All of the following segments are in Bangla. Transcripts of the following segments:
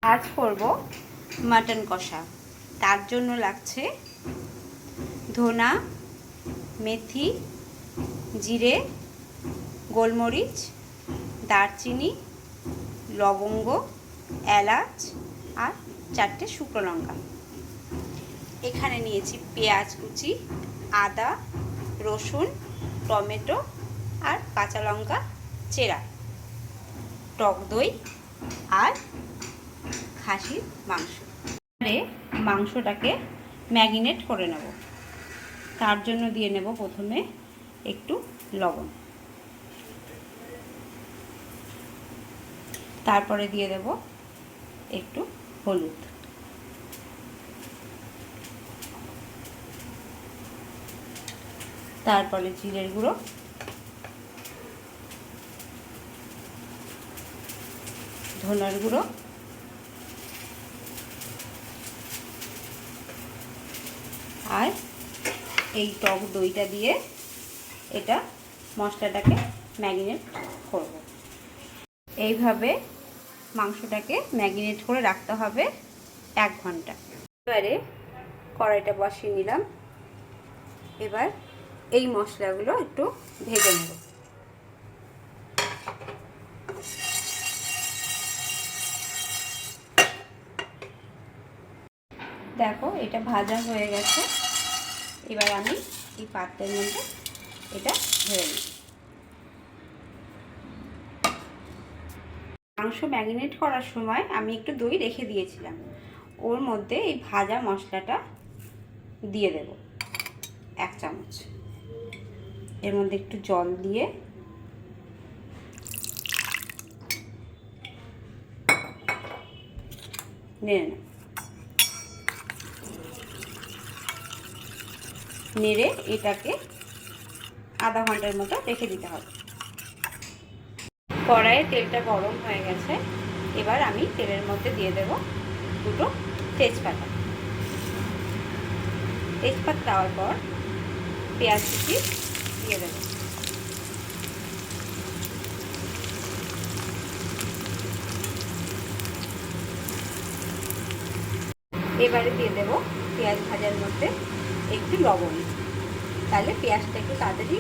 আজ করব মাটন কষা। তার জন্য লাগছে ধনা, মেথি, জিরে, গোলমরিচ, দারচিনি, লবঙ্গ, এলাচ আর 4টে শুকনো লঙ্কা। এখানে নিয়েছি পেঁয়াজ কুচি, আদা, রসুন, টমেটো আর কাঁচা লঙ্কা চেরা, টক দই আর খাসির মাংস। মাংসটাকে ম্যারিনেট করে নেব। তার জন্য দিয়ে নেব প্রথমে একটু লবণ, তারপরে দিয়ে দেব একটু হলুদ, তারপরে জিরের গুঁড়ো, ধনার গুঁড়ো, আর এই টক দইটা দিয়ে এটা মশলাটাকে ম্যারিনেট করব। এইভাবে মাংসটাকে ম্যারিনেট করে রাখতে হবে 1 ঘন্টা। এবারে কড়াইটা বসিয়ে নিলাম। এবার এই মশলাগুলো একটু ভেজে নেব। দেখো এটা ভাজা হয়ে গেছে। এবার আমি এই পাত্রের মধ্যে এটা ঢেলে নিই। মাংস ম্যারিনেট করার সময় আমি একটু দই রেখে দিয়েছিলাম। ওর মধ্যে এই ভাজা মশলাটা দিয়ে দেব 1 চামচ। এর মধ্যে একটু জল দিয়ে নেড়ে এটাকে আধা ঘন্টার মতো রেখে দিতে হবে। কড়াইয়ে তেলটা গরম হয়ে গেছে। এবার আমি তেলের মধ্যে দিয়ে দেব 2টো তেজপাতা। তেজপাতা দেওয়ার পর পেঁয়াজ কুচি দিয়ে দেব। এবারে দিয়ে দেব পেঁয়াজ ভাজার মধ্যে একটু লবণ, তাহলে পেঁয়াজটা একটু তাড়াতাড়ি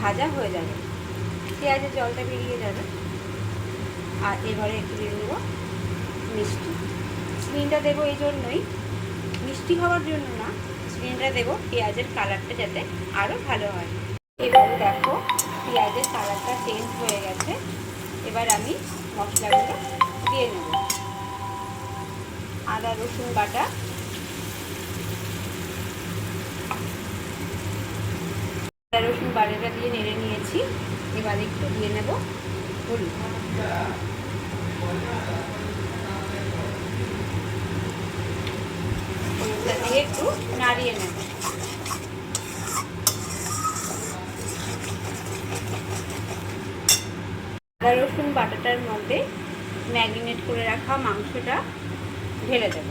ভাজা হয়ে যাবে, পেঁয়াজের জলটা বেরিয়ে যাবে। আর এবারে একটু দিয়ে দেবো মিষ্টি। চিনিটা দেবো এই জন্যই, মিষ্টি হওয়ার জন্য না, চিনিটা দেবো পেঁয়াজের কালারটা যাতে আরও ভালো হয়। এবারে দেখো পেঁয়াজের কালারটা চেঞ্জ হয়ে গেছে। এবার আমি মশলাগুলো দিয়ে নেব। আদা রসুন বাটা, রসুন বাটাটা দিয়ে নেড়ে নিয়েছি। এবার একটু দিয়ে নেব হলুদ, হলুদটা দিয়ে একটু নাড়িয়ে নেব। আদা রসুন বাটাটার মধ্যে ম্যারিনেট করে রাখা মাংসটা ঢেলে দেব।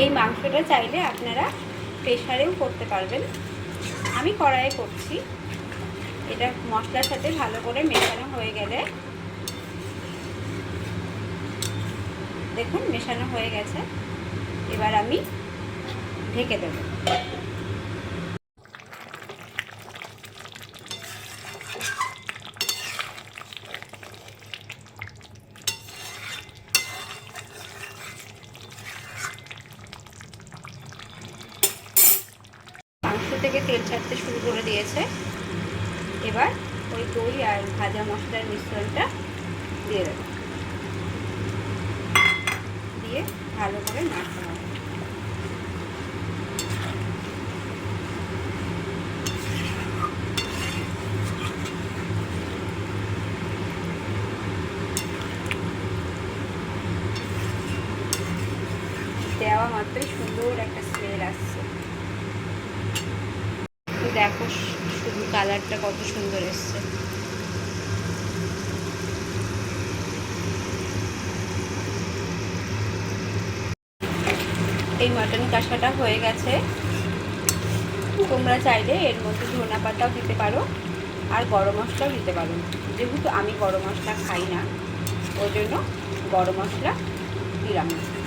এই মাংসটা চাইলে আপনারা প্রেসারেও করতে পারবেন, আমি কড়াইয়ে করছি। এটা মশলার সাথে ভালো করে মেশানো হয়ে গেলে, দেখুন মেশানো হয়ে গেছে। এবার আমি ঢেকে দেব। মাংস থেকে তেল ছাড়তে শুরু করে দিয়েছে। এবার ওই দই আর ভাজা মশলার মিশ্রণটা দিয়ে দেব, দিয়ে ভালো করে নাড়তে হবে। দেওয়া মাত্রই সুন্দর একটা স্মেল আসছে। দেখো শুধু কালারটা কত সুন্দর এসছে। এই মাটন কষাটা হয়ে গেছে। তোমরা চাইলে এর মধ্যে ধনা পাতাও দিতে পারো আর গরম মশলাও দিতে পারো। যেহেতু আমি গরম মশলা খাই না, ওই জন্য গরম মশলা দিলাম না।